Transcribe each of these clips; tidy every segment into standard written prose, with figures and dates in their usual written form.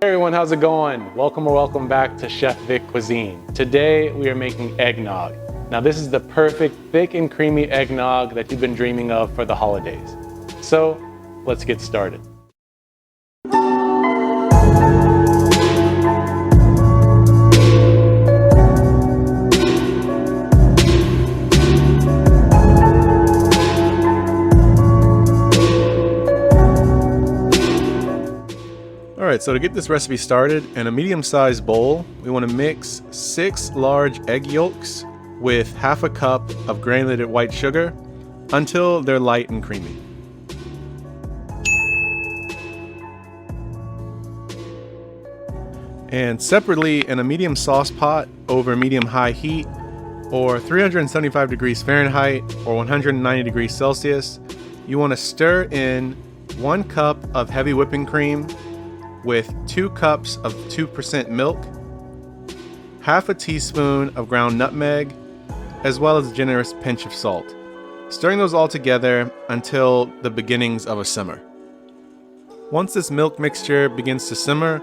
Hey everyone, how's it going? Welcome back to Chef Vic Cuisine. Today we are making eggnog. Now this is the perfect thick and creamy eggnog that you've been dreaming of for the holidays. So let's get started. Alright, so to get this recipe started, in a medium-sized bowl, we want to mix 6 large egg yolks with half a cup of granulated white sugar until they're light and creamy. And separately, in a medium sauce pot over medium-high heat, or 375 degrees Fahrenheit or 190 degrees Celsius, you want to stir in 1 cup of heavy whipping cream with 2 cups of 2% milk, half a teaspoon of ground nutmeg, as well as a generous pinch of salt. Stirring those all together until the beginnings of a simmer. Once this milk mixture begins to simmer,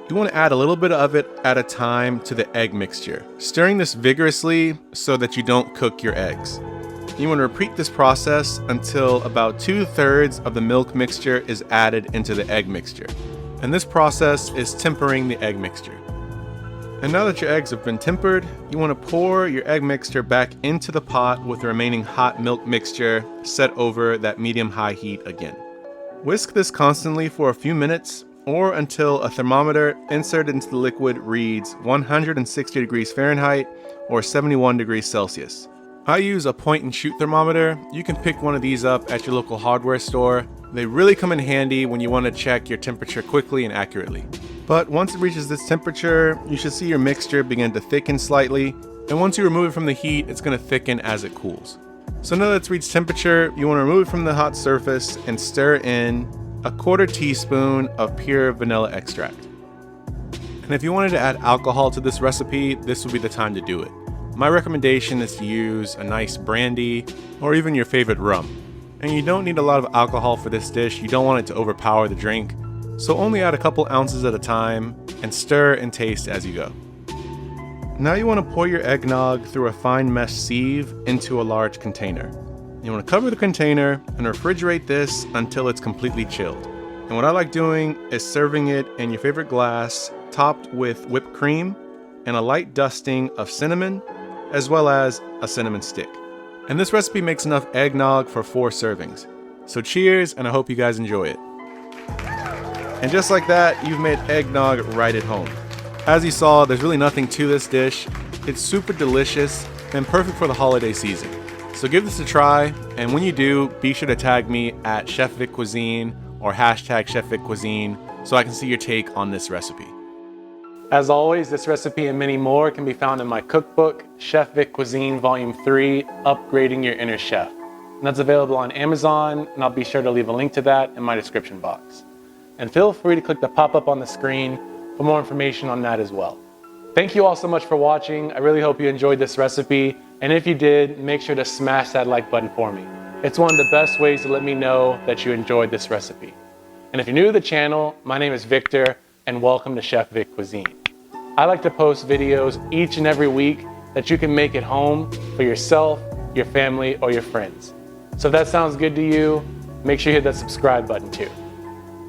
you want to add a little bit of it at a time to the egg mixture, stirring this vigorously so that you don't cook your eggs. You want to repeat this process until about 2/3 of the milk mixture is added into the egg mixture. And this process is tempering the egg mixture. And now that your eggs have been tempered, you want to pour your egg mixture back into the pot with the remaining hot milk mixture set over that medium-high heat again. Whisk this constantly for a few minutes or until a thermometer inserted into the liquid reads 160 degrees Fahrenheit or 71 degrees Celsius. I use a point-and-shoot thermometer. You can pick one of these up at your local hardware store. They really come in handy when you want to check your temperature quickly and accurately. But once it reaches this temperature, you should see your mixture begin to thicken slightly, and once you remove it from the heat, it's going to thicken as it cools. So now that it's reached temperature, you want to remove it from the hot surface and stir in 1/4 teaspoon of pure vanilla extract. And if you wanted to add alcohol to this recipe, this would be the time to do it. My recommendation is to use a nice brandy or even your favorite rum. And you don't need a lot of alcohol for this dish. You don't want it to overpower the drink. So only add a couple ounces at a time and stir and taste as you go. Now you want to pour your eggnog through a fine mesh sieve into a large container. You want to cover the container and refrigerate this until it's completely chilled. And what I like doing is serving it in your favorite glass, topped with whipped cream and a light dusting of cinnamon, as well as a cinnamon stick. And this recipe makes enough eggnog for 4 servings. So cheers, and I hope you guys enjoy it. And just like that, you've made eggnog right at home. As you saw, there's really nothing to this dish. It's super delicious and perfect for the holiday season. So give this a try, and when you do, be sure to tag me at Chef Vic Cuisine or hashtag Chef Vic Cuisine so I can see your take on this recipe. As always, this recipe and many more can be found in my cookbook, Chef Vic Cuisine Volume 3, Upgrading Your Inner Chef. And that's available on Amazon, and I'll be sure to leave a link to that in my description box. And feel free to click the pop-up on the screen for more information on that as well. Thank you all so much for watching. I really hope you enjoyed this recipe, and if you did, make sure to smash that like button for me. It's one of the best ways to let me know that you enjoyed this recipe. And if you're new to the channel, my name is Victor, and welcome to Chef Vic Cuisine. I like to post videos each and every week that you can make at home for yourself, your family, or your friends. So if that sounds good to you, make sure you hit that subscribe button too.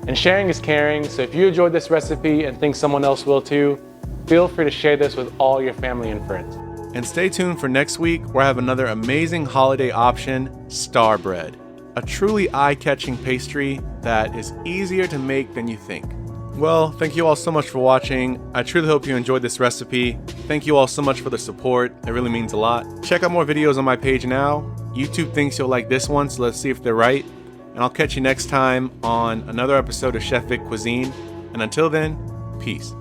And sharing is caring, so if you enjoyed this recipe and think someone else will too, feel free to share this with all your family and friends. And stay tuned for next week where I have another amazing holiday option, star bread. A truly eye-catching pastry that is easier to make than you think. Well, thank you all so much for watching. I truly hope you enjoyed this recipe. Thank you all so much for the support. It really means a lot. Check out more videos on my page now. YouTube thinks you'll like this one, so let's see if they're right. And I'll catch you next time on another episode of Chef Vic Cuisine. And until then, peace.